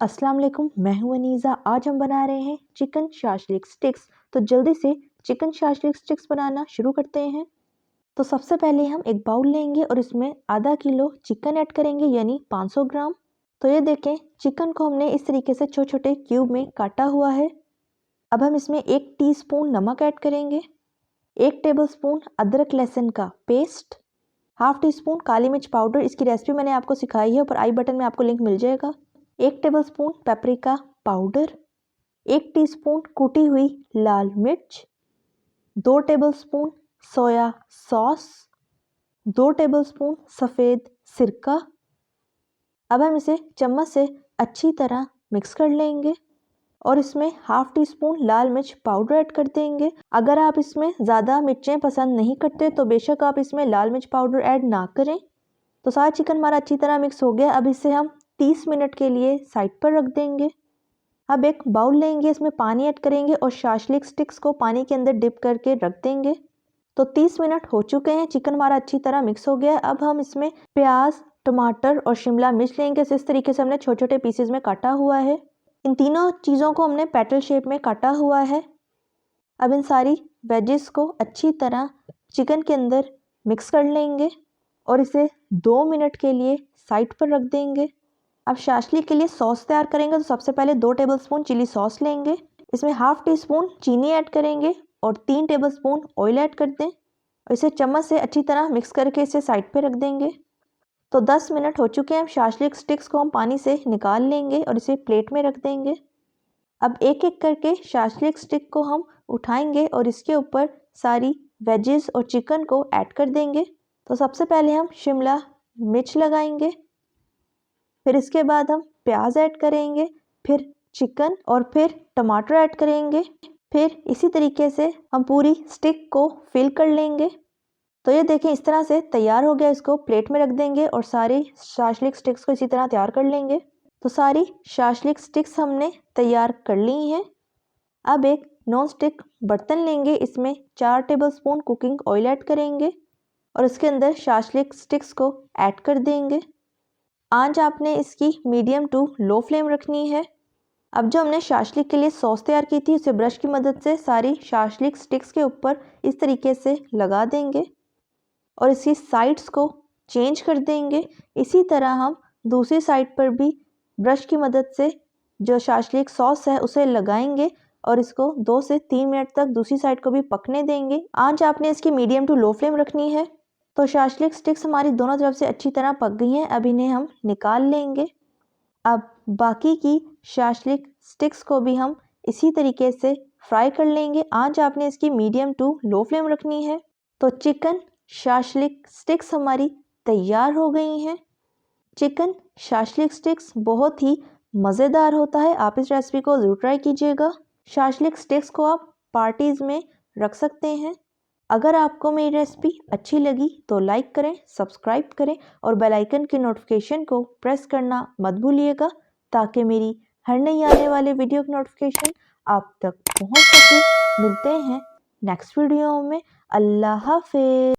अस्सलाम वालेकुम, मैं हूं अनीज़ा। आज हम बना रहे हैं चिकन शाशलिक स्टिक्स। तो जल्दी से चिकन शाशलिक स्टिक्स बनाना शुरू करते हैं। तो सबसे पहले हम एक बाउल लेंगे और इसमें आधा किलो चिकन ऐड करेंगे, यानी 500 ग्राम। तो ये देखें, चिकन को हमने इस तरीके से छोटे छोटे क्यूब में काटा हुआ है। अब हम इसमें 1 टीस्पून नमक ऐड करेंगे, 1 टेबलस्पून अदरक लहसुन का पेस्ट, हाफ टी स्पून काली मिर्च पाउडर। इसकी रेसिपी मैंने आपको सिखाई है, ऊपर आई बटन में आपको लिंक मिल जाएगा। 1 टेबलस्पून पेपरिका पाउडर, 1 टीस्पून कुटी हुई लाल मिर्च, 2 टेबलस्पून सोया सॉस, 2 टेबलस्पून सफ़ेद सिरका। अब हम इसे चम्मच से अच्छी तरह मिक्स कर लेंगे और इसमें हाफ टी स्पून लाल मिर्च पाउडर ऐड कर देंगे। अगर आप इसमें ज़्यादा मिर्चें पसंद नहीं करते तो बेशक आप इसमें लाल मिर्च पाउडर ऐड ना करें। तो सारा चिकन हमारा अच्छी तरह मिक्स हो गया। अब इसे हम 30 मिनट के लिए साइड पर रख देंगे। अब एक बाउल लेंगे, इसमें पानी ऐड करेंगे और शाशलिक स्टिक्स को पानी के अंदर डिप करके रख देंगे। तो 30 मिनट हो चुके हैं, चिकन हमारा अच्छी तरह मिक्स हो गया। अब हम इसमें प्याज, टमाटर और शिमला मिर्च लेंगे। इस तरीके से हमने छोटे छोटे पीसेज में काटा हुआ है। इन तीनों चीज़ों को हमने पेटल शेप में काटा हुआ है। अब इन सारी वेजेस को अच्छी तरह चिकन के अंदर मिक्स कर लेंगे और इसे 2 मिनट के लिए साइड पर रख देंगे। अब शाशलिक के लिए सॉस तैयार करेंगे। तो सबसे पहले 2 टेबलस्पून चिली सॉस लेंगे, इसमें हाफ टी स्पून चीनी ऐड करेंगे और 3 टेबलस्पून ऑयल ऐड कर दें और इसे चम्मच से अच्छी तरह मिक्स करके इसे साइड पर रख देंगे। तो 10 मिनट हो चुके हैं। शाशलिक स्टिक्स को हम पानी से निकाल लेंगे और इसे प्लेट में रख देंगे। अब एक एक करके शाशलिक स्टिक को हम उठाएंगे और इसके ऊपर सारी वेजेस और चिकन को ऐड कर देंगे। तो सबसे पहले हम शिमला मिर्च लगाएंगे, फिर इसके बाद हम प्याज ऐड करेंगे, फिर चिकन और फिर टमाटर ऐड करेंगे। फिर इसी तरीके से हम पूरी स्टिक को फिल कर लेंगे। तो ये देखें, इस तरह से तैयार हो गया। इसको प्लेट में रख देंगे और सारी शाशलिक स्टिक्स को इसी तरह तैयार कर लेंगे। तो सारी शाशलिक स्टिक्स हमने तैयार कर ली हैं। अब एक नॉन स्टिक बर्तन लेंगे, इसमें 4 टेबलस्पून कुकिंग ऑयल ऐड करेंगे और इसके अंदर शाशलिक स्टिक्स को ऐड कर देंगे। आंच आपने इसकी मीडियम टू लो फ्लेम रखनी है। अब जो हमने शाशलिक के लिए सॉस तैयार की थी, उसे ब्रश की मदद से सारी शाशलिक स्टिक्स के ऊपर इस तरीके से लगा देंगे और इसकी साइड्स को चेंज कर देंगे। इसी तरह हम दूसरी साइड पर भी ब्रश की मदद से जो शाशलिक सॉस है उसे लगाएंगे और इसको 2 से 3 मिनट तक दूसरी साइड को भी पकने देंगे। आंच आपने इसकी मीडियम टू लो फ्लेम रखनी है। तो शाशलिक स्टिक्स हमारी दोनों तरफ से अच्छी तरह पक गई हैं। अब इन्हें हम निकाल लेंगे। अब बाकी की शाशलिक स्टिक्स को भी हम इसी तरीके से फ्राई कर लेंगे। आंच आपने इसकी मीडियम टू लो फ्लेम रखनी है। तो चिकन शाशलिक स्टिक्स हमारी तैयार हो गई हैं। चिकन शाशलिक स्टिक्स बहुत ही मज़ेदार होता है, आप इस रेसिपी को ज़रूर ट्राई कीजिएगा। शाशलिक स्टिक्स को आप पार्टीज़ में रख सकते हैं। अगर आपको मेरी रेसिपी अच्छी लगी तो लाइक करें, सब्सक्राइब करें और बेल आइकन की नोटिफिकेशन को प्रेस करना मत भूलिएगा, ताकि मेरी हर नई आने वाले वीडियो की नोटिफिकेशन आप तक पहुंच सके। मिलते हैं नेक्स्ट वीडियो में। अल्लाह हाफ़िज़।